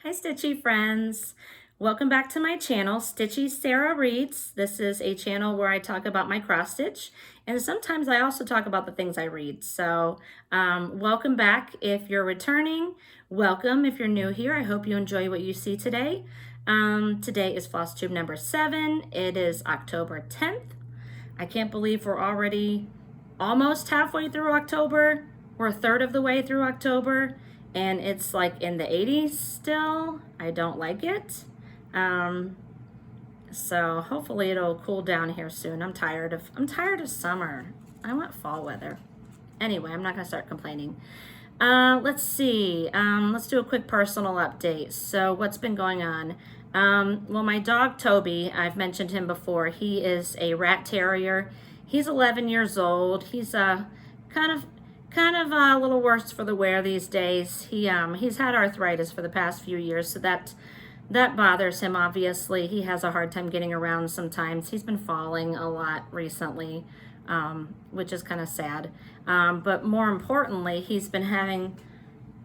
Hi Stitchy friends! Welcome back to my channel, Stitchy Sarah Reads. This is a channel where I talk about my cross stitch, and sometimes I also talk about the things I read. So welcome back if you're returning. Welcome if you're new here. I hope you enjoy what you see today. Today is Flosstube number 7. It is October 10th. I can't believe we're already almost halfway through October. We're a third of the way through October. And it's like in the 80s still. I don't like it. So hopefully it'll cool down here soon. I'm tired of summer. I want fall weather. Anyway, I'm not gonna start complaining. Let's see. Let's do a quick personal update. So what's been going on? Well, my dog Toby, I've mentioned him before. He is a rat terrier. He's 11 years old. He's kind of a little worse for the wear these days. He's had arthritis for the past few years, so that bothers him. Obviously, he has a hard time getting around sometimes. He's been falling a lot recently, which is kind of sad. But more importantly, he's been having,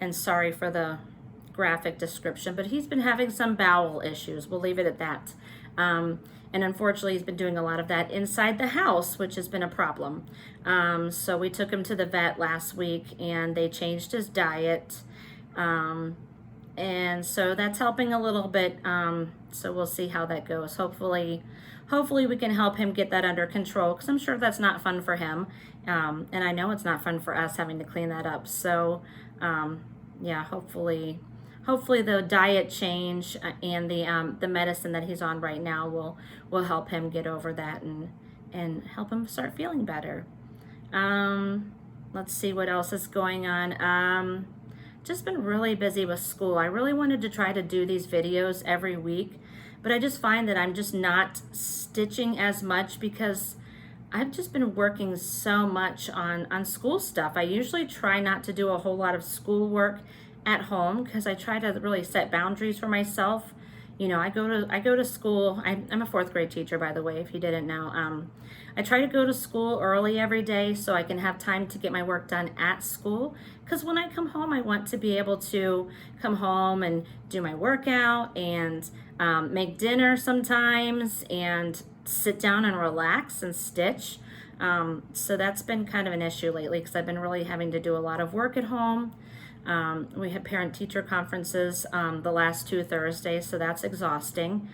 and sorry for the graphic description, but he's been having some bowel issues. We'll leave it at that. And unfortunately, he's been doing a lot of that inside the house, which has been a problem. So we took him to the vet last week, and they changed his diet. And so that's helping a little bit. So we'll see how that goes. Hopefully we can help him get that under control, because I'm sure that's not fun for him. And I know it's not fun for us having to clean that up. So yeah, hopefully the diet change and the medicine that he's on right now will help him get over that and help him start feeling better. Let's see what else is going on. Just been really busy with school. I really wanted to try to do these videos every week, but I just find that I'm just not stitching as much because I've just been working so much on school stuff. I usually try not to do a whole lot of school work at home because I try to really set boundaries for myself. You know, I go to school. I'm a 4th grade teacher, by the way, if you didn't know. I try to go to school early every day so I can have time to get my work done at school, because when I come home, I want to be able to come home and do my workout and make dinner sometimes and sit down and relax and stitch. So that's been kind of an issue lately because I've been really having to do a lot of work at home. We had parent-teacher conferences the last 2 Thursdays, so that's exhausting.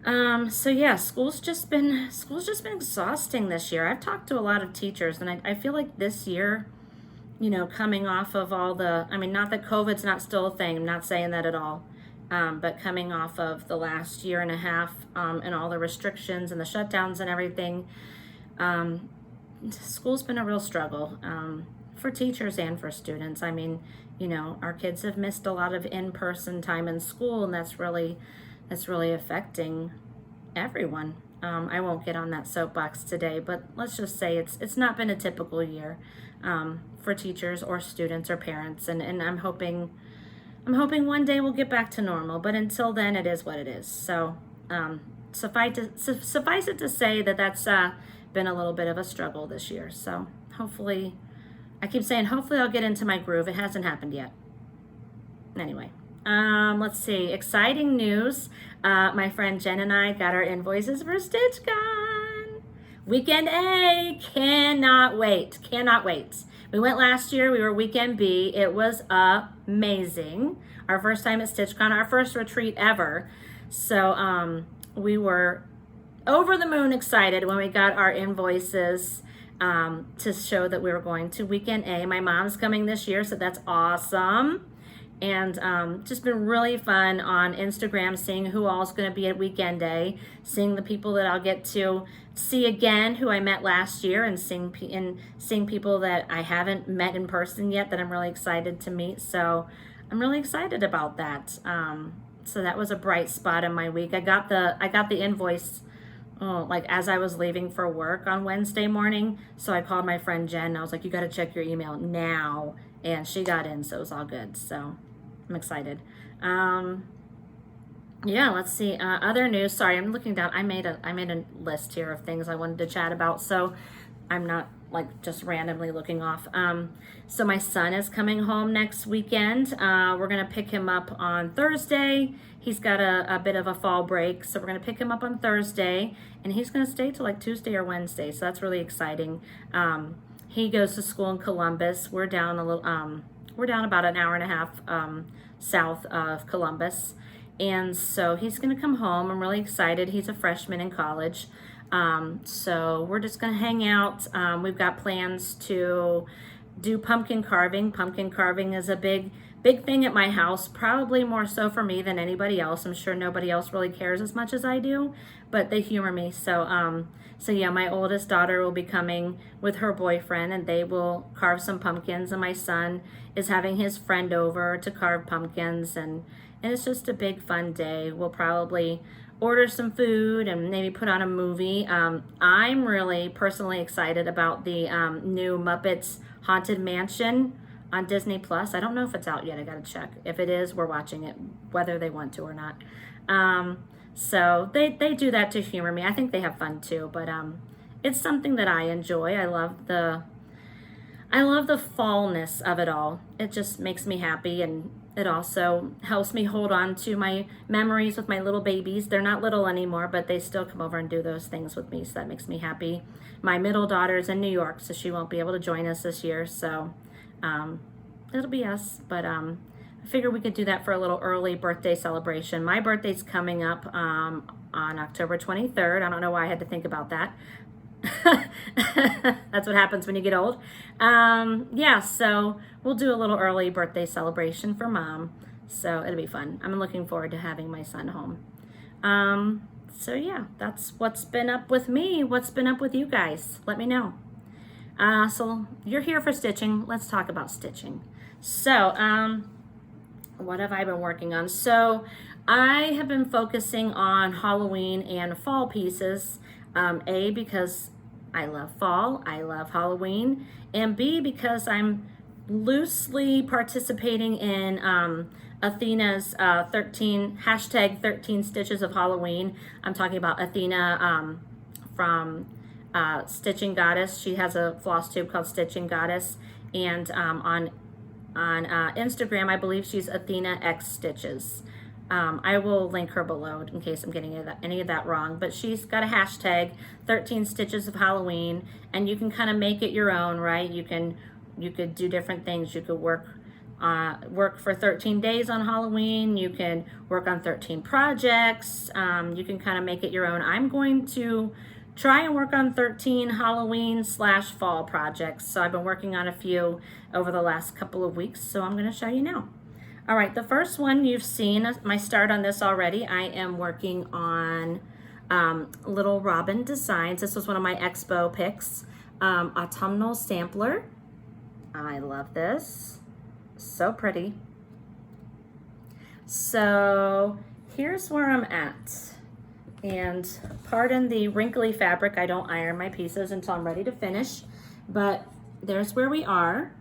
So yeah, school's just been exhausting this year. I've talked to a lot of teachers, and I feel like this year, you know, coming off of all the, I mean, not that COVID's not still a thing, I'm not saying that at all, but coming off of the last year and a half and all the restrictions and the shutdowns and everything, school's been a real struggle. For teachers and for students. I mean, you know, our kids have missed a lot of in-person time in school, and that's really affecting everyone. I won't get on that soapbox today, but let's just say it's not been a typical year for teachers or students or parents, and I'm hoping one day we'll get back to normal, but until then it is what it is. So suffice it to say that that's been a little bit of a struggle this year. So hopefully, I keep saying hopefully I'll get into my groove. It hasn't happened yet. Anyway, let's see. Exciting news. My friend Jen and I got our invoices for StitchCon. Weekend A. Cannot wait. Cannot wait. We went last year. We were weekend B. It was amazing. Our first time at StitchCon, our first retreat ever. So we were over the moon excited when we got our invoices to show that we were going to weekend A. My mom's coming this year, so that's awesome. And just been really fun on Instagram, seeing who all's going to be at weekend A, seeing the people that I'll get to see again who I met last year, and seeing people that I haven't met in person yet that I'm really excited to meet. So I'm really excited about that. So that was a bright spot in my week. I got the invoice like as I was leaving for work on Wednesday morning. So I called my friend Jen. I was like, you got to check your email now. And she got in, so it was all good. So I'm excited. Yeah, let's see. Other news. Sorry, I'm looking down. I made a list here of things I wanted to chat about. So I'm not like just randomly looking off. So my son is coming home next weekend. We're gonna pick him up on Thursday. He's got a bit of a fall break, so we're gonna pick him up on Thursday, and he's gonna stay till like Tuesday or Wednesday. So that's really exciting. He goes to school in Columbus. We're down about an hour and a half south of Columbus, and so he's gonna come home. I'm really excited. He's a freshman in college. So we're just gonna hang out. We've got plans to do pumpkin carving. Pumpkin carving is a big thing at my house, probably more so for me than anybody else. I'm sure nobody else really cares as much as I do, but they humor me. So yeah, my oldest daughter will be coming with her boyfriend, and they will carve some pumpkins, and my son is having his friend over to carve pumpkins, and it's just a big fun day. We'll probably order some food and maybe put on a movie. I'm really personally excited about the new Muppets Haunted Mansion on Disney Plus. I don't know if it's out yet. I gotta check. If it is, we're watching it, whether they want to or not. So they do that to humor me. I think they have fun too, but it's something that I enjoy. I love the fallness of it all. It just makes me happy, and it also helps me hold on to my memories with my little babies. They're not little anymore, but they still come over and do those things with me, so that makes me happy. My middle daughter's in New York, so she won't be able to join us this year, so it'll be us. But I figured we could do that for a little early birthday celebration. My birthday's coming up on October 23rd. I don't know why I had to think about that. That's what happens when you get old. Yeah, so we'll do a little early birthday celebration for Mom. So it'll be fun. I'm looking forward to having my son home. So yeah, that's what's been up with me. What's been up with you guys? Let me know. So you're here for stitching. Let's talk about stitching. So, what have I been working on? So I have been focusing on Halloween and fall pieces. A, because I love fall, I love Halloween, and B, because I'm loosely participating in Athena's 13 stitches of Halloween. I'm talking about Athena from Stitching Goddess. She has a Flosstube called Stitching Goddess, and on Instagram, I believe she's Athena X Stitches. I will link her below in case I'm getting any of that wrong, but she's got a hashtag 13 stitches of Halloween, and you can kind of make it your own, right? You could do different things. You could work for 13 days on Halloween. You can work on 13 projects. You can kind of make it your own. I'm going to try and work on 13 Halloween/fall projects. So I've been working on a few over the last couple of weeks, so I'm going to show you now. All right, the first one, you've seen my start on this already. I am working on Little Robin Designs. This was one of my expo picks. Autumnal sampler. I love this. So pretty. So here's where I'm at. And pardon the wrinkly fabric. I don't iron my pieces until I'm ready to finish. But there's where we are.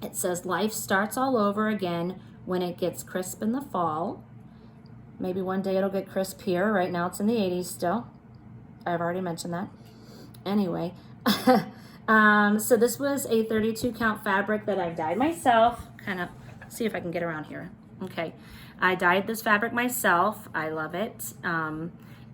It says life starts all over again when it gets crisp in the fall. Maybe one day it'll get crisp here. Right now it's in the 80s still. I've already mentioned that. Anyway, so this was a 32 count fabric that I've dyed myself. Kind of see if I can get around here. Okay, I dyed this fabric myself. I love it.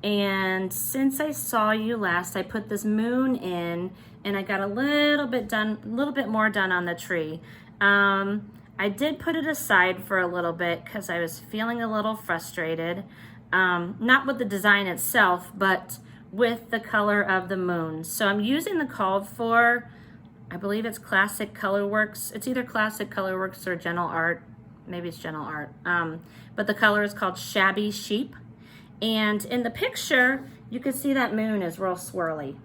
And since I saw you last, I put this moon in, and I got a little bit more done on the tree. I did put it aside for a little bit because I was feeling a little frustrated, not with the design itself, but with the color of the moon. So I'm using the called for, I believe it's Classic Colorworks. It's either Classic Colorworks or Gentle Art. Maybe it's Gentle Art. But the color is called Shabby Sheep. And in the picture, you can see that moon is real swirly.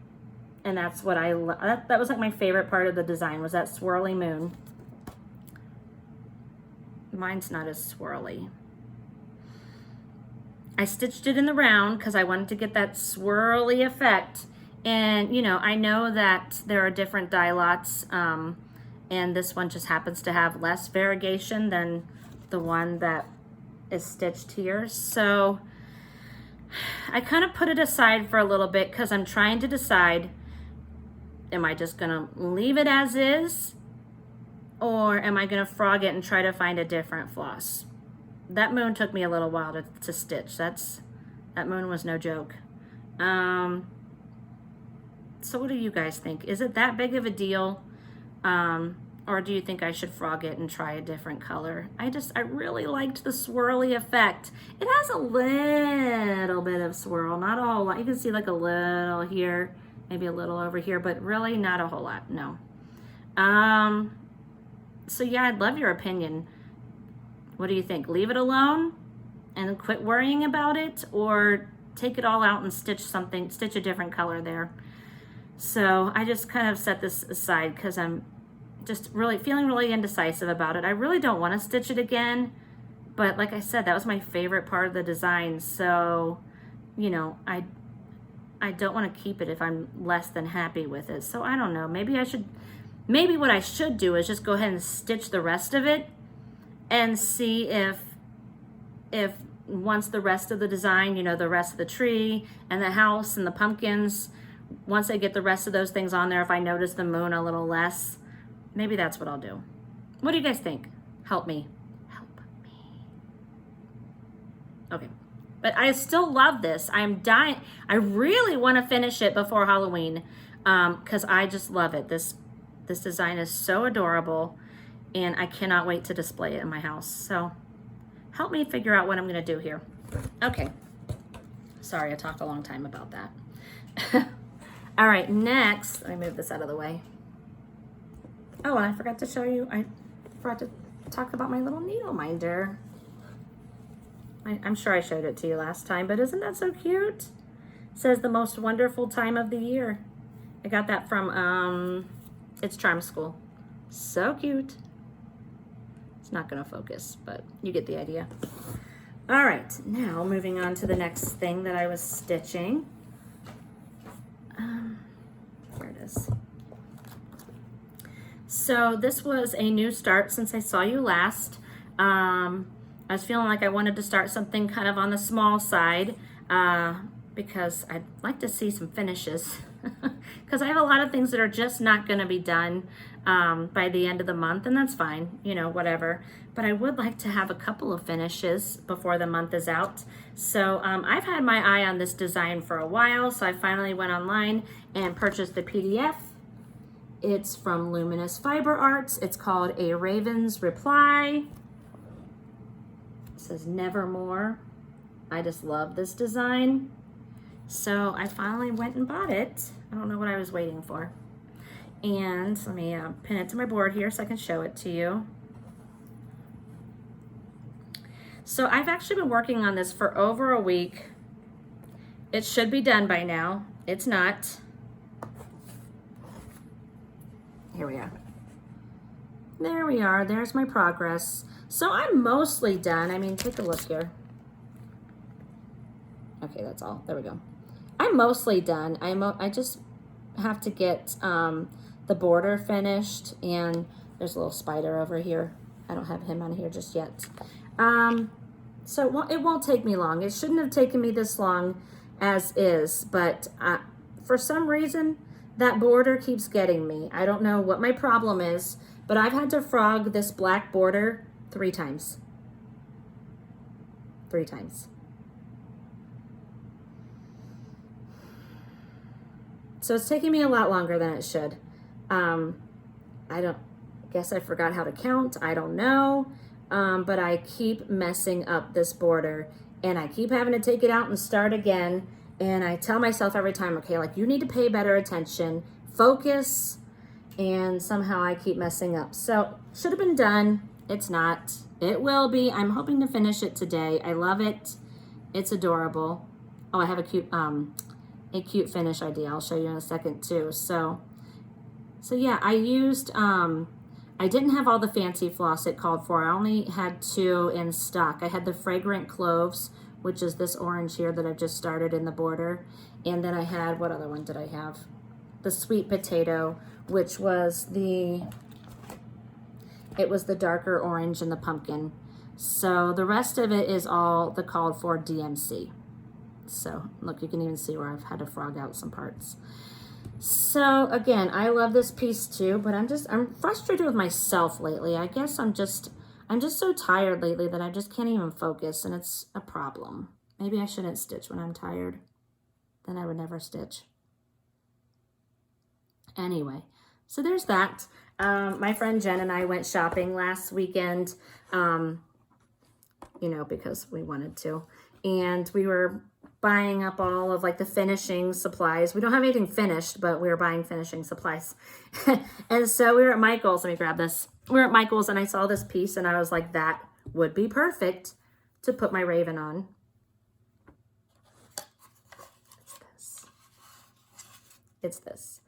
And that's what that was like my favorite part of the design, was that swirly moon. Mine's not as swirly. I stitched it in the round because I wanted to get that swirly effect. And, you know, I know that there are different dye lots, and this one just happens to have less variegation than the one that is stitched here. So I kind of put it aside for a little bit because I'm trying to decide, Am I just gonna leave it as is? Or am I gonna frog it and try to find a different floss? That moon took me a little while to stitch. That moon was no joke. So what do you guys think? Is it that big of a deal? Or do you think I should frog it and try a different color? I really liked the swirly effect. It has a little bit of swirl, not a whole lot. You can see like a little here, maybe a little over here, but really not a whole lot, no. So yeah, I'd love your opinion. What do you think? Leave it alone and quit worrying about it, or take it all out and stitch a different color there. So I just kind of set this aside because I'm just really feeling really indecisive about it. I really don't want to stitch it again, but like I said, that was my favorite part of the design. So, you know, I don't want to keep it if I'm less than happy with it. So I don't know, maybe what I should do is just go ahead and stitch the rest of it and see if once the rest of the design, you know, the rest of the tree and the house and the pumpkins, once I get the rest of those things on there, if I notice the moon a little less, maybe that's what I'll do. What do you guys think? Help me. Help me. Okay. But I still love this. I'm dying. I really want to finish it before Halloween because I just love it. This design is so adorable, and I cannot wait to display it in my house. So help me figure out what I'm going to do here. Okay. Sorry, I talked a long time about that. All right, next, let me move this out of the way. Oh, and I forgot to show you, I forgot to talk about my little needle minder. I'm sure I showed it to you last time, but isn't that so cute? It says the most wonderful time of the year. I got that from It's Charm School. So cute. It's not gonna focus, but you get the idea. All right, now moving on to the next thing that I was stitching. Where it is. So this was a new start since I saw you last. I was feeling like I wanted to start something kind of on the small side because I'd like to see some finishes because I have a lot of things that are just not going to be done by the end of the month, and that's fine, you know, whatever. But I would like to have a couple of finishes before the month is out. So I've had my eye on this design for a while, so I finally went online and purchased the PDF. It's from Luminous Fiber Arts. It's called A Raven's Reply. It says Nevermore. I just love this design. So I finally went and bought it. I don't know what I was waiting for. And let me pin it to my board here so I can show it to you. So I've actually been working on this for over a week. It should be done by now. It's not. Here we are. There we are. There's my progress. So I'm mostly done. I mean, take a look here. Okay, that's all. There we go. I'm mostly done. I just have to get the border finished, and there's a little spider over here. I don't have him on here just yet. So it won't take me long. It shouldn't have taken me this long as is, but for some reason, that border keeps getting me. I don't know what my problem is, but I've had to frog this black border 3 times. 3 times. So it's taking me a lot longer than it should. I guess I forgot how to count. I don't know. But I keep messing up this border, and I keep having to take it out and start again. And I tell myself every time, okay, like, you need to pay better attention, focus, and somehow I keep messing up. So should have been done. It's not. It will be. I'm hoping to finish it today. I love it. It's adorable. Oh, I have a cute finish idea. I'll show you in a second too. So yeah, I used, I didn't have all the fancy floss it called for. I only had 2 in stock. I had the Fragrant Cloves, which is this orange here that I've just started in the border. And then I had, what other one did I have? The Sweet Potato, which was it was the darker orange and the pumpkin. So the rest of it is all the called for DMC. So look, you can even see where I've had to frog out some parts. So again, I love this piece too, but I'm frustrated with myself lately. I guess I'm just so tired lately that I just can't even focus, and it's a problem. Maybe I shouldn't stitch when I'm tired. Then I would never stitch. Anyway, so there's that. My friend Jen and I went shopping last weekend, you know, because we wanted to. And we were buying up all of like the finishing supplies. We don't have anything finished, but we were buying finishing supplies. And so we were at Michael's. Let me grab this. We were at Michael's and I saw this piece and I was like, that would be perfect to put my raven on. It's this.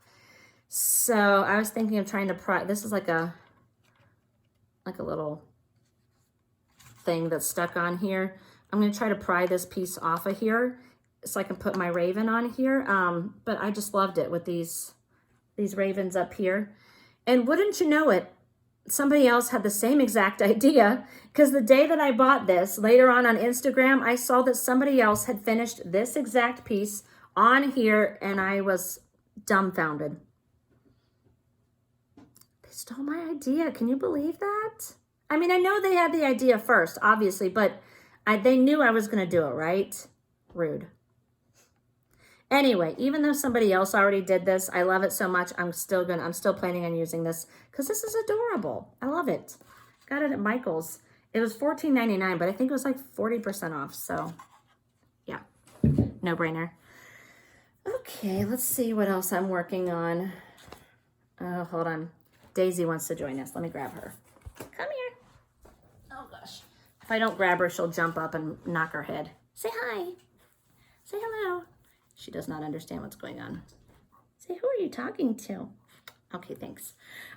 So I was thinking of trying to pry. This is like a little thing that's stuck on here. I'm going to try to pry this piece off of here so I can put my raven on here. But I just loved it with these ravens up here. And wouldn't you know it, somebody else had the same exact idea, because the day that I bought this, later on Instagram, I saw that somebody else had finished this exact piece on here, and I was dumbfounded. They stole my idea. Can you believe that? I mean, I know they had the idea first, obviously, but they knew I was going to do it, right? Rude. Anyway, even though somebody else already did this, I love it so much. I'm still planning on using this because this is adorable. I love it. Got it at Michael's. It was $14.99, but I think it was like 40% off. So yeah, no brainer. Okay, let's see what else I'm working on. Oh, hold on. Daisy wants to join us. Let me grab her. Come here. Oh gosh. If I don't grab her, she'll jump up and knock her head. Say hi. Say hello. She does not understand what's going on. Say, who are you talking to? Okay, thanks.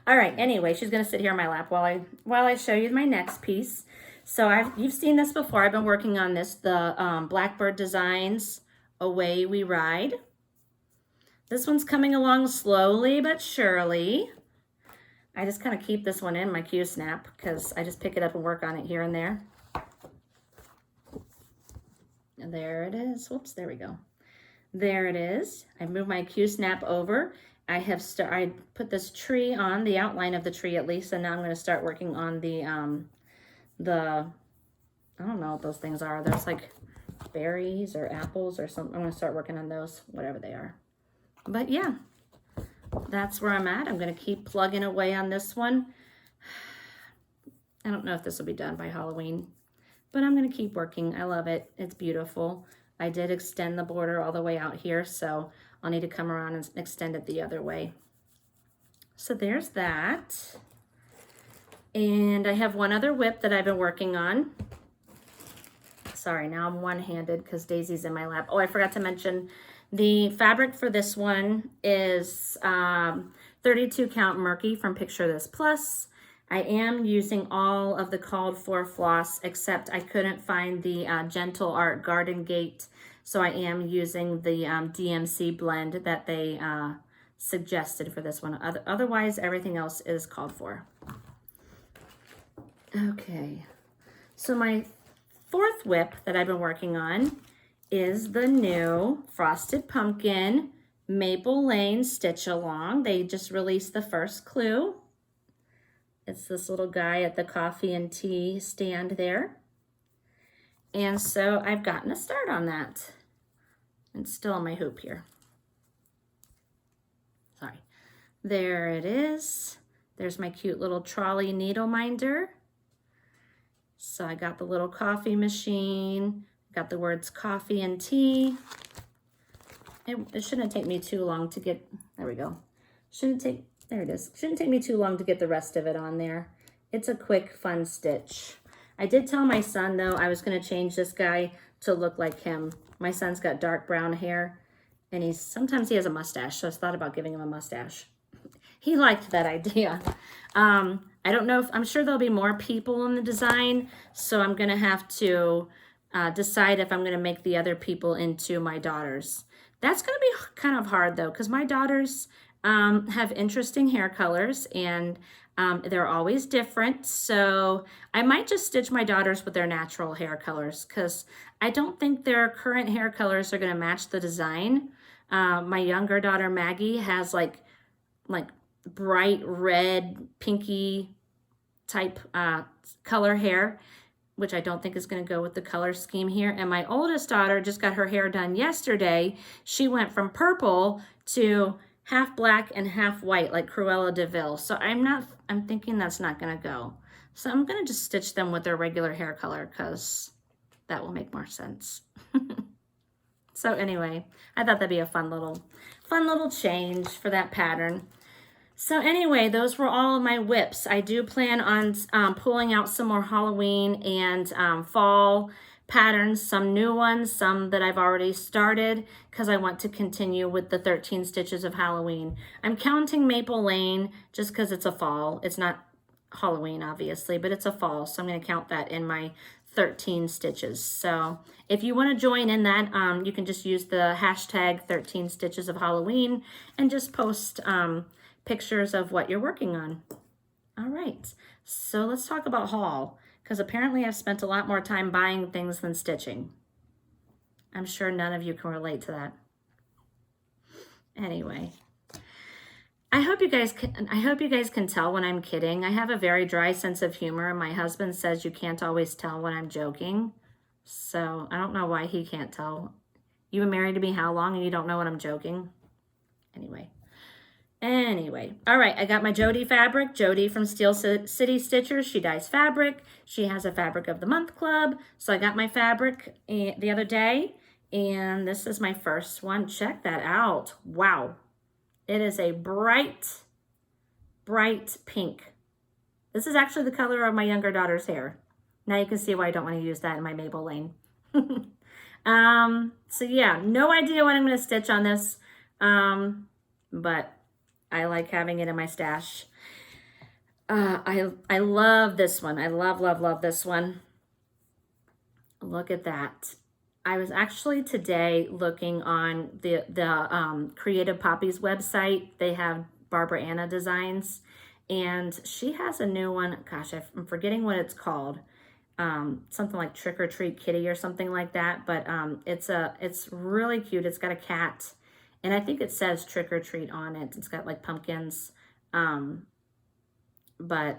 All right, anyway, she's gonna sit here in my lap while I show you my next piece. So you've seen this before. I've been working on this, the Blackbird Designs Away We Ride. This one's coming along slowly but surely. I just kind of keep this one in my Q-snap because I just pick it up and work on it here and there. And there it is. Whoops, there we go. There it is. I moved my Q-snap over. I put this tree on, the outline of the tree at least, and now I'm going to start working on the I don't know what those things are. There's like berries or apples or something. I'm going to start working on those, whatever they are. But yeah, that's where I'm at. I'm going to keep plugging away on this one. I don't know if this will be done by Halloween, but I'm going to keep working. I love it. It's beautiful. I did extend the border all the way out here, so I'll need to come around and extend it the other way. So there's that. And I have one other whip that I've been working on. Sorry, now I'm one-handed because Daisy's in my lap. Oh, I forgot to mention the fabric for this one is 32 count Murky from Picture This Plus. I am using all of the called for floss, except I couldn't find the Gentle Art Garden Gate, so I am using the DMC blend that they suggested for this one. Otherwise, everything else is called for. Okay, so my fourth whip that I've been working on is the new Frosted Pumpkin Maple Lane Stitch Along. They just released the first clue. It's this little guy at the coffee and tea stand there. And so I've gotten a start on that. It's still on my hoop here. Sorry. There it is. There's my cute little trolley needle minder. So I got the little coffee machine, got the words coffee and tea. It shouldn't take me too long to get, there we go. There it is. Shouldn't take me too long to get the rest of it on there. It's a quick, fun stitch. I did tell my son, though, I was going to change this guy to look like him. My son's got dark brown hair, and sometimes he has a mustache, so I thought about giving him a mustache. He liked that idea. I don't know I'm sure there'll be more people in the design, so I'm going to have to decide if I'm going to make the other people into my daughters. That's going to be kind of hard, though, because my daughters have interesting hair colors, and they're always different. So I might just stitch my daughters with their natural hair colors, because I don't think their current hair colors are going to match the design. My younger daughter Maggie has like bright red, pinky type color hair, which I don't think is going to go with the color scheme here. And my oldest daughter just got her hair done yesterday. She went from purple to half black and half white, like Cruella de Vil. So I'm thinking that's not going to go. So I'm going to just stitch them with their regular hair color because that will make more sense. So anyway, I thought that'd be a fun little change for that pattern. So anyway, those were all of my whips. I do plan on pulling out some more Halloween and fall patterns, some new ones, some that I've already started because I want to continue with the 13 stitches of Halloween. I'm counting Maple Lane just because it's a fall. It's not Halloween, obviously, but it's a fall, so I'm going to count that in my 13 stitches. So if you want to join in that, you can just use the hashtag 13 stitches of Halloween and just post pictures of what you're working on. All right, so let's talk about haul, because apparently I've spent a lot more time buying things than stitching. I'm sure none of you can relate to that. Anyway, I hope you guys can tell when I'm kidding. I have a very dry sense of humor, and my husband says you can't always tell when I'm joking. So I don't know why he can't tell. You've been married to me how long and you don't know when I'm joking? Anyway, all right, I got my Jody fabric. Jody from Steel City Stitchers. She dyes fabric. She has a Fabric of the Month club. So I got my fabric the other day, and this is my first one. Check that out. Wow. It is a bright, bright pink. This is actually the color of my younger daughter's hair. Now you can see why I don't want to use that in my Maple Lane. So yeah, no idea what I'm going to stitch on this, but I like having it in my stash. I love this one. I love this one. Look at that. I was actually today looking on the Creative Poppies website. They have Barbara Anna designs, and she has a new one. Gosh, I'm forgetting what it's called. Something like Trick or Treat Kitty or something like that. But it's really cute. It's got a cat, and I think it says Trick or Treat on it. It's got like pumpkins. But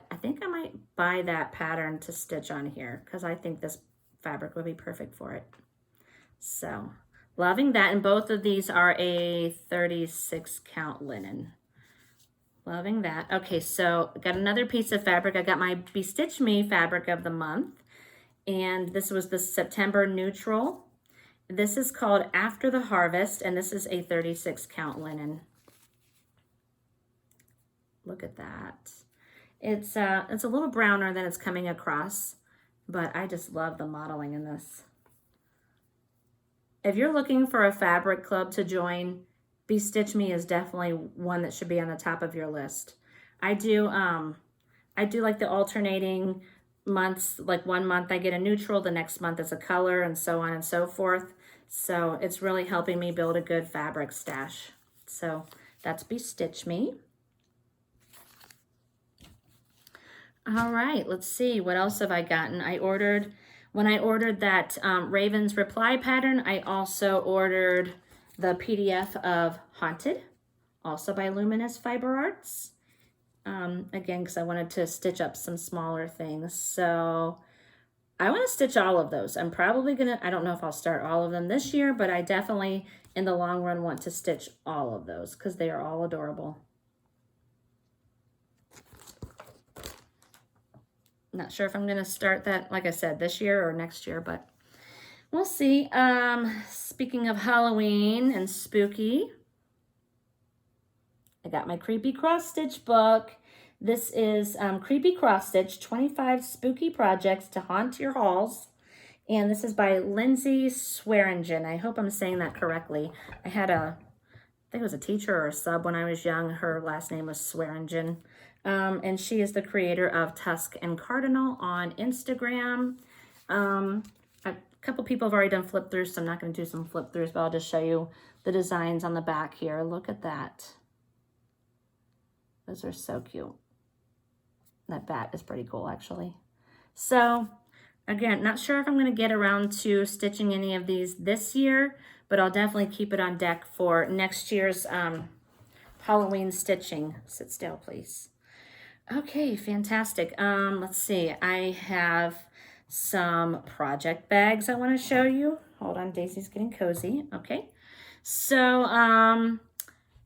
I think I might buy that pattern to stitch on here because I think this fabric would be perfect for it. So loving that, and both of these are a 36 count linen. Loving that. Okay, so got another piece of fabric. I got my Be Stitch Me Fabric of the Month, and this was the September neutral. This is called After the Harvest, and this is a 36 count linen. Look at that. It's a little browner than it's coming across, but I just love the modeling in this. If you're looking for a fabric club to join, Be Stitch Me is definitely one that should be on the top of your list. I do like the alternating months, like 1 month I get a neutral, the next month is a color, and so on and so forth. So it's really helping me build a good fabric stash. So that's Be Stitch Me. All right, let's see, what else have I gotten? When I ordered that Raven's Reply pattern, I also ordered the PDF of Haunted, also by Luminous Fiber Arts. Again, because I wanted to stitch up some smaller things. So I want to stitch all of those. I'm probably going to, I don't know if I'll start all of them this year, but I definitely, in the long run, want to stitch all of those because they are all adorable. Not sure if I'm going to start that, like I said, this year or next year, but we'll see. Speaking of Halloween and spooky, I got my Creepy Cross Stitch book. This is Creepy Cross Stitch, 25 Spooky Projects to Haunt Your Halls. And this is by Lindsay Swearingen. I hope I'm saying that correctly. I think it was a teacher or a sub when I was young. Her last name was Swearingen. And she is the creator of Tusk and Cardinal on Instagram. A couple people have already done flip throughs, so I'm not going to do some flip throughs, but I'll just show you the designs on the back here. Look at that. Those are so cute. That bat is pretty cool, actually. So, again, not sure if I'm going to get around to stitching any of these this year, but I'll definitely keep it on deck for next year's Halloween stitching. Sit still, please. Okay, fantastic. Let's see. I have some project bags I want to show you. Hold on, Daisy's getting cozy. Okay. So,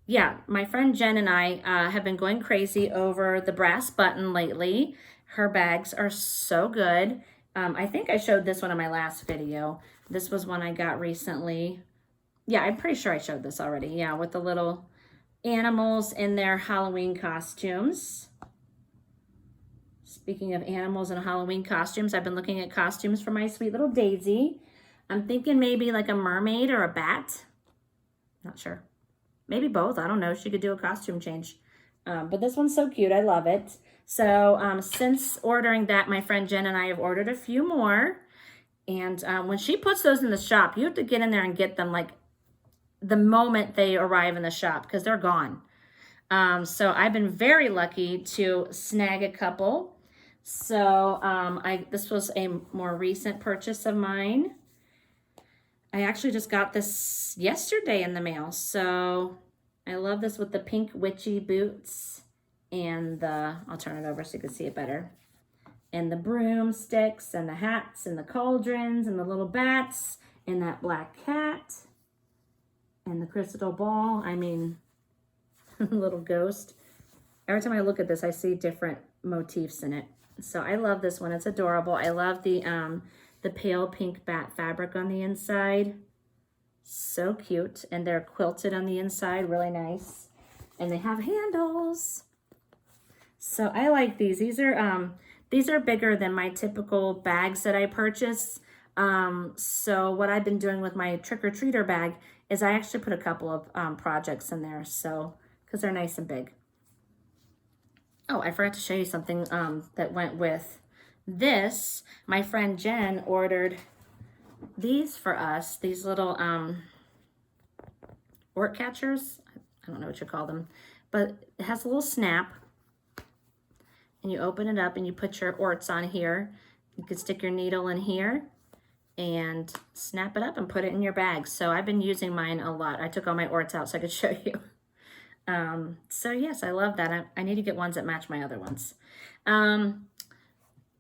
yeah, my friend Jen and I have been going crazy over the brass button lately. Her bags are so good. I think I showed this one in my last video. This was one I got recently. Yeah, I'm pretty sure I showed this already. Yeah, with the little animals in their Halloween costumes. Speaking of animals and Halloween costumes, I've been looking at costumes for my sweet little Daisy. I'm thinking maybe like a mermaid or a bat. Not sure. Maybe both. I don't know. She could do a costume change. But this one's so cute. I love it. So since ordering that, my friend Jen and I have ordered a few more. And when she puts those in the shop, you have to get in there and get them like the moment they arrive in the shop because they're gone. So I've been very lucky to snag a couple. So this was a more recent purchase of mine. I actually just got this yesterday in the mail. So I love this with the pink witchy boots and I'll turn it over so you can see it better. And the broomsticks and the hats and the cauldrons and the little bats and that black cat and the crystal ball. I mean, little ghost. Every time I look at this, I see different motifs in it. So I love this one. It's adorable. I love the pale pink bat fabric on the inside. So cute. And they're quilted on the inside. Really nice. And they have handles. So I like these. These are bigger than my typical bags that I purchase. So what I've been doing with my trick-or-treater bag is I actually put a couple of projects in there. So because they're nice and big. Oh, I forgot to show you something that went with this. My friend Jen ordered these for us, these little orc catchers. I don't know what you call them, but it has a little snap. And you open it up and you put your orts on here. You can stick your needle in here and snap it up and put it in your bag. So I've been using mine a lot. I took all my orts out so I could show you. So yes, I love that. I need to get ones that match my other ones.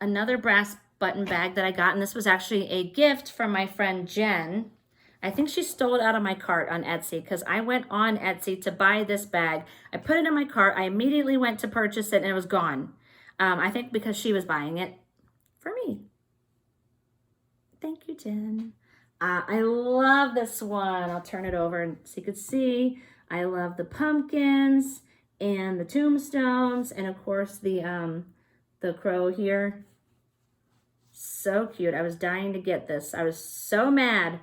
Another brass button bag that I got, and this was actually a gift from my friend Jen. I think she stole it out of my cart on Etsy because I went on Etsy to buy this bag. I put it in my cart. I immediately went to purchase it and it was gone. I think because she was buying it for me. Thank you, Jen. I love this one. I'll turn it over so you can see. I love the pumpkins and the tombstones and of course the crow here. So cute. I was dying to get this. I was so mad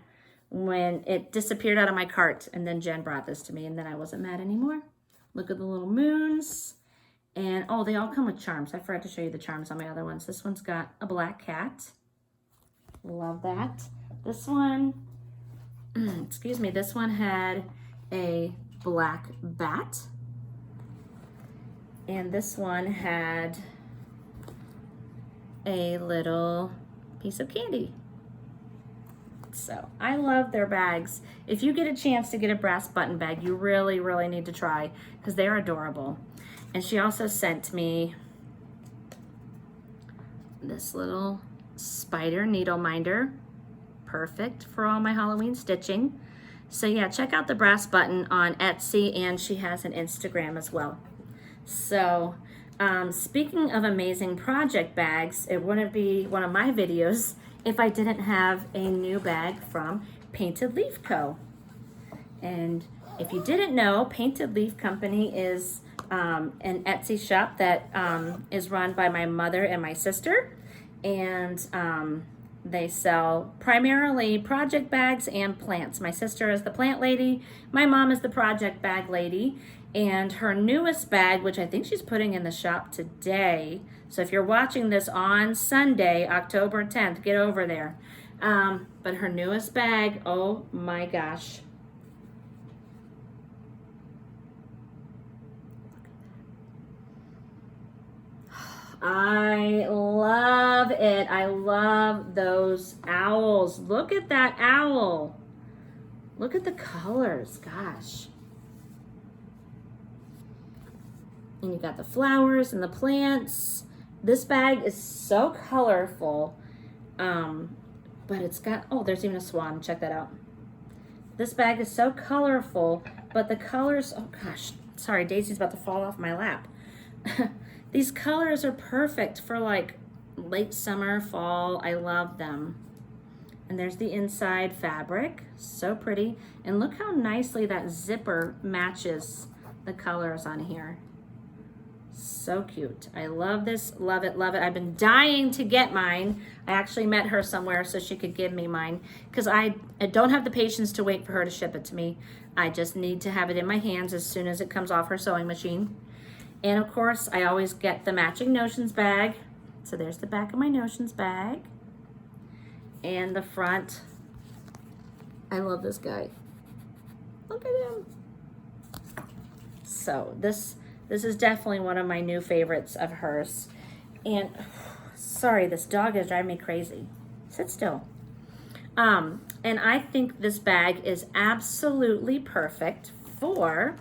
when it disappeared out of my cart and then Jen brought this to me and then I wasn't mad anymore. Look at the little moons. And oh, they all come with charms. I forgot to show you the charms on my other ones. This one's got a black cat. Love that. This one, excuse me, this one had a black bat. And this one had a little piece of candy. So I love their bags. If you get a chance to get a brass button bag, you really, really need to try because they're adorable. And she also sent me this little spider needle minder. Perfect for all my Halloween stitching. So yeah, check out the brass button on Etsy and she has an Instagram as well. So speaking of amazing project bags, it wouldn't be one of my videos if I didn't have a new bag from Painted Leaf Co. And if you didn't know, Painted Leaf Company is an Etsy shop that is run by my mother and my sister. And they sell primarily project bags and plants. My sister is the plant lady. My mom is the project bag lady. And her newest bag, which I think she's putting in the shop today. So if you're watching this on Sunday, October 10th, get over there. But her newest bag, oh my gosh. I love it. I love those owls. Look at that owl. Look at the colors, gosh. And you got the flowers and the plants. This bag is so colorful. But it's got, oh, there's even a swan. Check that out. This bag is so colorful, but the colors, oh gosh, sorry, Daisy's about to fall off my lap. These colors are perfect for like late summer, fall. I love them. And there's the inside fabric, so pretty. And look how nicely that zipper matches the colors on here. So cute. I love this, love it, love it. I've been dying to get mine. I actually met her somewhere so she could give me mine because I don't have the patience to wait for her to ship it to me. I just need to have it in my hands as soon as it comes off her sewing machine. And of course, I always get the matching Notions bag. So there's the back of my Notions bag. And the front. I love this guy. Look at him. So this is definitely one of my new favorites of hers. And sorry, this dog is driving me crazy. Sit still. And I think this bag is absolutely perfect for,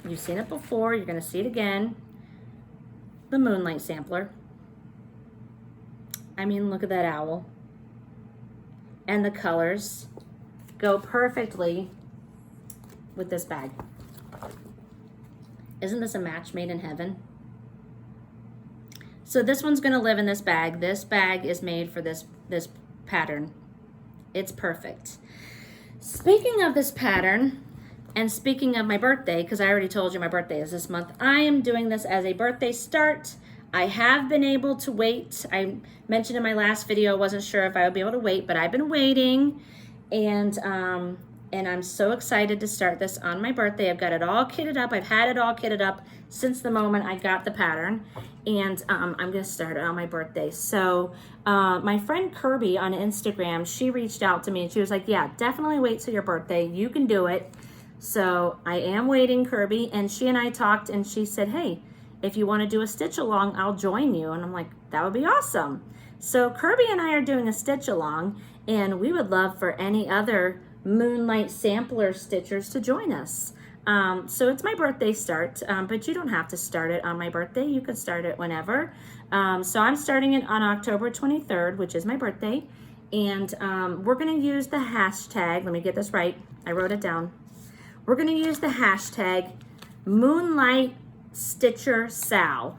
you've seen it before, you're gonna see it again, the Moonlight Sampler. I mean, look at that owl. And the colors go perfectly with this bag. Isn't this a match made in heaven? So this one's gonna live in this bag. This bag is made for this pattern. It's perfect. Speaking of this pattern, and speaking of my birthday, because I already told you my birthday is this month, I am doing this as a birthday start. I have been able to wait. I mentioned in my last video, I wasn't sure if I would be able to wait, but I've been waiting. And I'm so excited to start this on my birthday. I've got it all kitted up. I've had it all kitted up since the moment I got the pattern. And I'm gonna start it on my birthday. So my friend Kirby on Instagram, she reached out to me and she was like, yeah, definitely wait till your birthday. You can do it. So I am waiting, Kirby. And she and I talked and she said, hey, if you wanna do a stitch along, I'll join you. And I'm like, that would be awesome. So Kirby and I are doing a stitch along and we would love for any other Moonlight Sampler stitchers to join us. So it's my birthday start, but you don't have to start it on my birthday. You could start it whenever. So I'm starting it on October 23rd, which is my birthday. And we're gonna use the hashtag, let me get this right, I wrote it down. We're gonna use the hashtag Moonlight Stitcher Sal.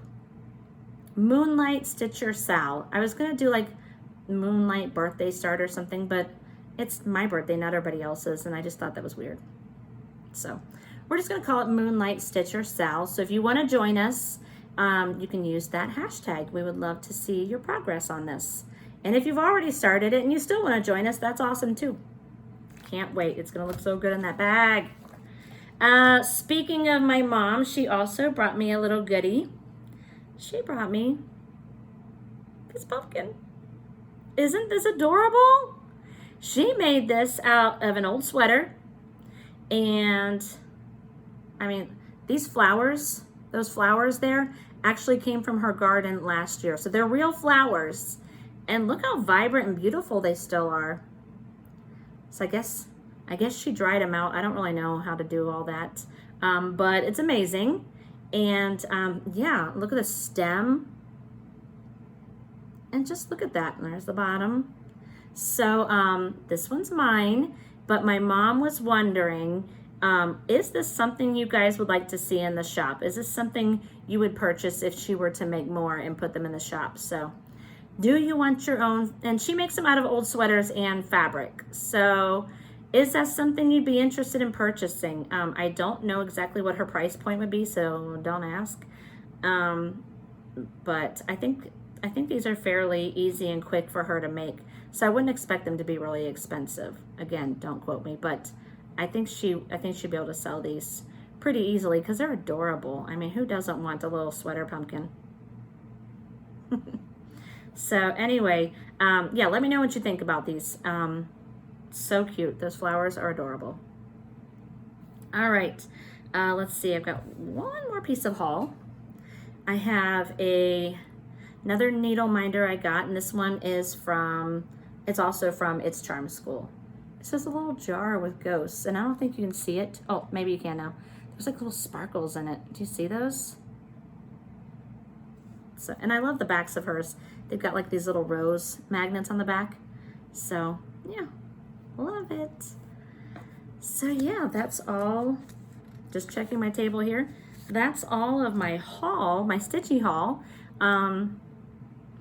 Moonlight Stitcher Sal. I was gonna do like Moonlight Birthday Start or something, but it's my birthday, not everybody else's, and I just thought that was weird. So we're just gonna call it Moonlight Stitcher Sal. So if you wanna join us, you can use that hashtag. We would love to see your progress on this. And if you've already started it and you still wanna join us, that's awesome too. Can't wait, it's gonna look so good in that bag. Speaking of my mom, she also brought me a little goodie. She brought me this pumpkin. Isn't this adorable? She made this out of an old sweater. And I mean, these flowers, those flowers there, actually came from her garden last year. So they're real flowers. And look how vibrant and beautiful they still are. So I guess she dried them out. I don't really know how to do all that. But it's amazing. And yeah, look at the stem. And just look at that. And there's the bottom. So this one's mine, but my mom was wondering, is this something you guys would like to see in the shop? Is this something you would purchase if she were to make more and put them in the shop? So do you want your own? And she makes them out of old sweaters and fabric. So is that something you'd be interested in purchasing? I don't know exactly what her price point would be, so don't ask. But I think these are fairly easy and quick for her to make. So I wouldn't expect them to be really expensive. Again, don't quote me, but I think she'd be able to sell these pretty easily because they're adorable. I mean, who doesn't want a little sweater pumpkin? So anyway, yeah, let me know what you think about these. So cute. Those flowers are adorable. All right, let's see. I've got one more piece of haul. I have another needle minder I got, and this one is from, it's also from It's Charm School. This is a little jar with ghosts, and I don't think you can see it. Oh, maybe you can now. There's like little sparkles in it. Do you see those? So, and I love the backs of hers. They've got like these little rose magnets on the back. So yeah, love it. So yeah, that's all. Just checking my table here. That's all of my haul, my Stitchy haul.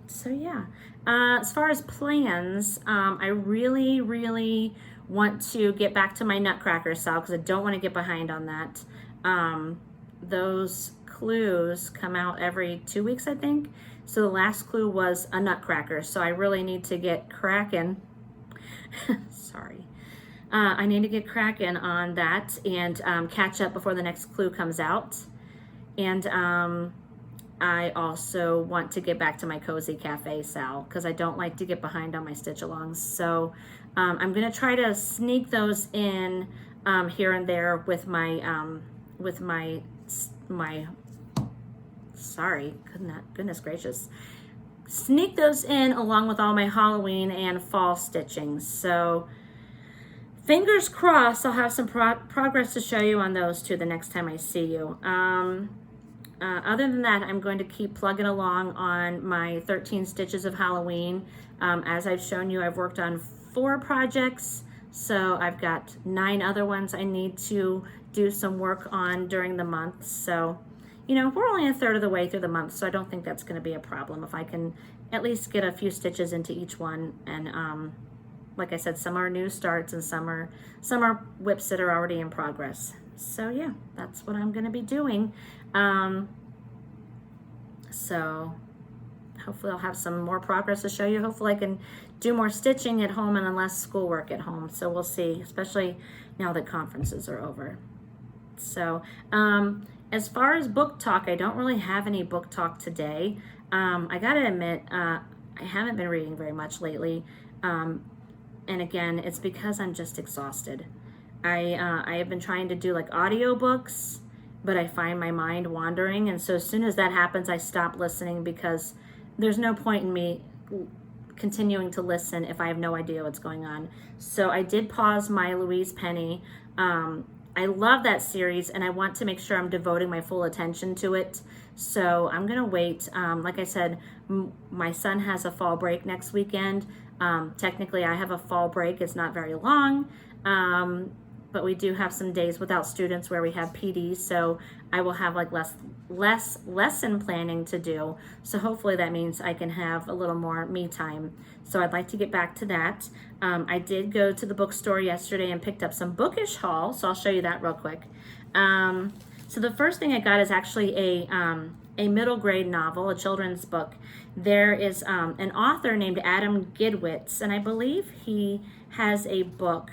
So yeah, as far as plans, I really want to get back to my Nutcracker style because I don't want to get behind on that. Those clues come out every 2 weeks, I think. So the last clue was a Nutcracker. So I really need to get cracking. Sorry. I need to get cracking on that and catch up before the next clue comes out. And I also want to get back to my Cozy Cafe Sal because I don't like to get behind on my stitch-alongs. So I'm going to try to sneak those in here and there with my sorry, goodness gracious. Sneak those in along with all my Halloween and fall stitching. So fingers crossed I'll have some progress to show you on those too the next time I see you. Other than that, I'm going to keep plugging along on my 13 Stitches of Halloween. As I've shown you, I've worked on 4 projects, so I've got 9 other ones I need to do some work on during the month. So, you know, we're only a third of the way through the month, so I don't think that's going to be a problem if I can at least get a few stitches into each one. And like I said, some are new starts and some are whips that are already in progress. So yeah, that's what I'm going to be doing. So hopefully I'll have some more progress to show you. Hopefully I can do more stitching at home and less schoolwork at home. So we'll see, especially now that conferences are over. So as far as book talk, I don't really have any book talk today. I gotta admit, I haven't been reading very much lately. And again, it's because I'm just exhausted. I have been trying to do like audiobooks, but I find my mind wandering. And so as soon as that happens, I stop listening because there's no point in me continuing to listen if I have no idea what's going on. So I did pause my Louise Penny. I love that series and I want to make sure I'm devoting my full attention to it. So I'm gonna wait. Like I said, my son has a fall break next weekend. Technically I have a fall break. It's not very long. But we do have some days without students where we have PD, so I will have like less lesson planning to do. So hopefully that means I can have a little more me time. So I'd like to get back to that. I did go to the bookstore yesterday and picked up some bookish haul, so I'll show you that real quick. So the first thing I got is actually a middle grade novel, a children's book. There is an author named Adam Gidwitz, and I believe he has a book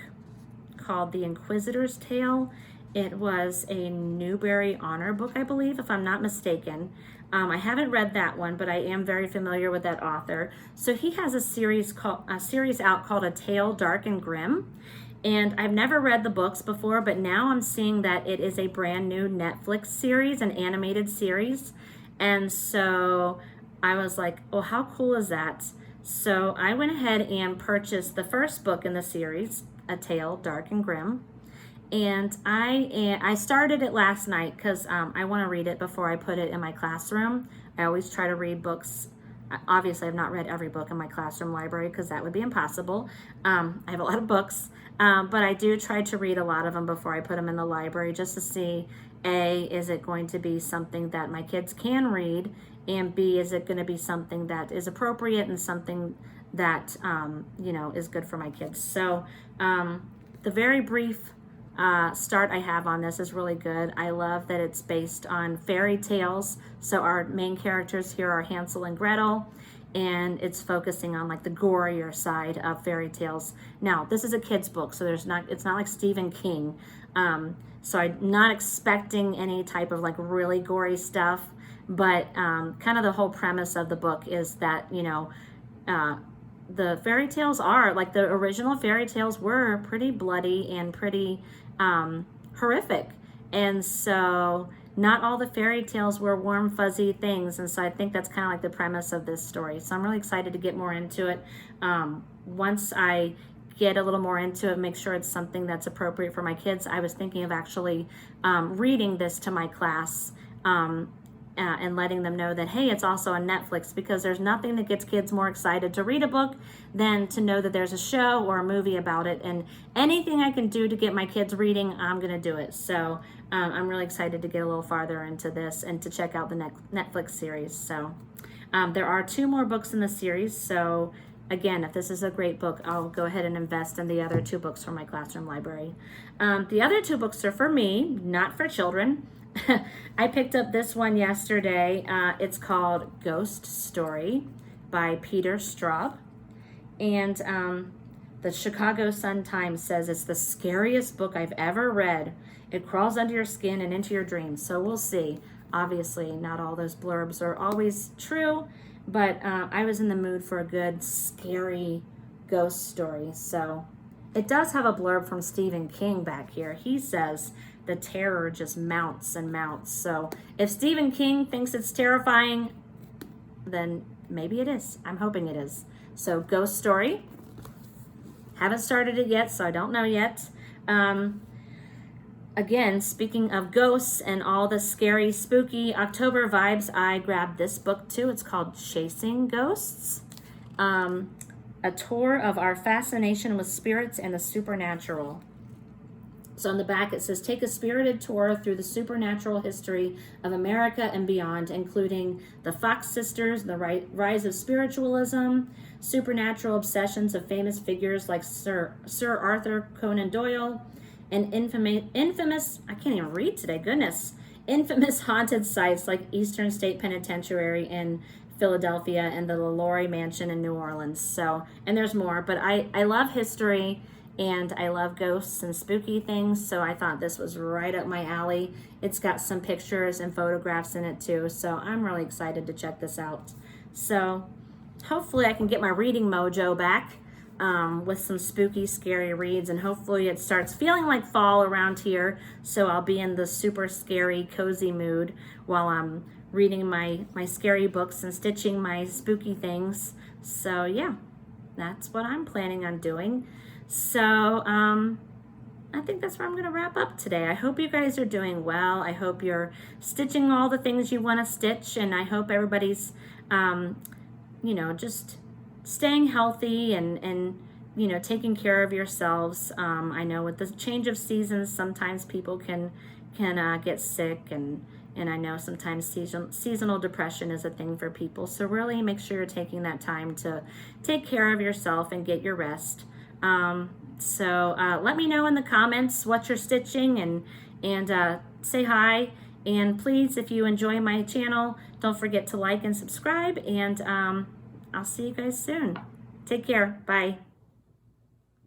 called The Inquisitor's Tale. It was a Newbery Honor book, I believe, if I'm not mistaken. I haven't read that one, but I am very familiar with that author. So he has a series out called A Tale Dark and Grim. And I've never read the books before, but now I'm seeing that it is a brand new Netflix series, an animated series. And so I was like, oh, how cool is that? So I went ahead and purchased the first book in the series, A Tale Dark and Grim, and I started it last night because I want to read it before I put it in my classroom. I always try to read books. Obviously, I've not read every book in my classroom library because that would be impossible. I have a lot of books, but I do try to read a lot of them before I put them in the library just to see, A, is it going to be something that my kids can read, and B, is it going to be something that is appropriate and something that you know, is good for my kids. So the very brief start I have on this is really good. I love that it's based on fairy tales. So our main characters here are Hansel and Gretel, and it's focusing on like the gorier side of fairy tales. Now, this is a kid's book, so it's not like Stephen King. So I'm not expecting any type of like really gory stuff, but kind of the whole premise of the book is that, you know, the fairy tales are, like the original fairy tales were pretty bloody and pretty horrific. And so not all the fairy tales were warm, fuzzy things. And so I think that's kind of like the premise of this story. So I'm really excited to get more into it. Once I get a little more into it, make sure it's something that's appropriate for my kids, I was thinking of actually reading this to my class and letting them know that, hey, it's also on Netflix, because there's nothing that gets kids more excited to read a book than to know that there's a show or a movie about it. And anything I can do to get my kids reading, I'm going to do it. So I'm really excited to get a little farther into this and to check out the Netflix series. So there are 2 more books in the series. So again, if this is a great book, I'll go ahead and invest in the other 2 books from my classroom library. The other 2 books are for me, not for children. I picked up this one yesterday. It's called Ghost Story by Peter Straub. And the Chicago Sun-Times says it's the scariest book I've ever read. It crawls under your skin and into your dreams. So we'll see. Obviously, not all those blurbs are always true, but I was in the mood for a good, scary ghost story. So it does have a blurb from Stephen King back here. He says the terror just mounts and mounts. So if Stephen King thinks it's terrifying, then maybe it is. I'm hoping it is. So Ghost Story. Haven't started it yet, so I don't know yet. Again, speaking of ghosts and all the scary, spooky October vibes, I grabbed this book too. It's called Chasing Ghosts. A tour of our fascination with spirits and the supernatural. So on the back it says, take a spirited tour through the supernatural history of America and beyond, including the Fox sisters, the rise of spiritualism, supernatural obsessions of famous figures like Sir Arthur Conan Doyle, and infamous, I can't even read today, goodness, infamous haunted sites like Eastern State Penitentiary in Philadelphia and the LaLaurie Mansion in New Orleans. So, and there's more, but I love history and I love ghosts and spooky things, so I thought this was right up my alley. It's got some pictures and photographs in it too, so I'm really excited to check this out. So hopefully I can get my reading mojo back with some spooky, scary reads, and hopefully it starts feeling like fall around here, so I'll be in the super scary, cozy mood while I'm reading my scary books and stitching my spooky things. So yeah, that's what I'm planning on doing. So I think that's where I'm going to wrap up today. I hope you guys are doing well. I hope you're stitching all the things you want to stitch, and I hope everybody's, you know, just staying healthy and you know, taking care of yourselves. I know with the change of seasons, sometimes people can get sick, and I know sometimes seasonal depression is a thing for people. So really make sure you're taking that time to take care of yourself and get your rest. So let me know in the comments what you're stitching, and say hi. And please, if you enjoy my channel, don't forget to like and subscribe, and I'll see you guys soon. Take care. Bye.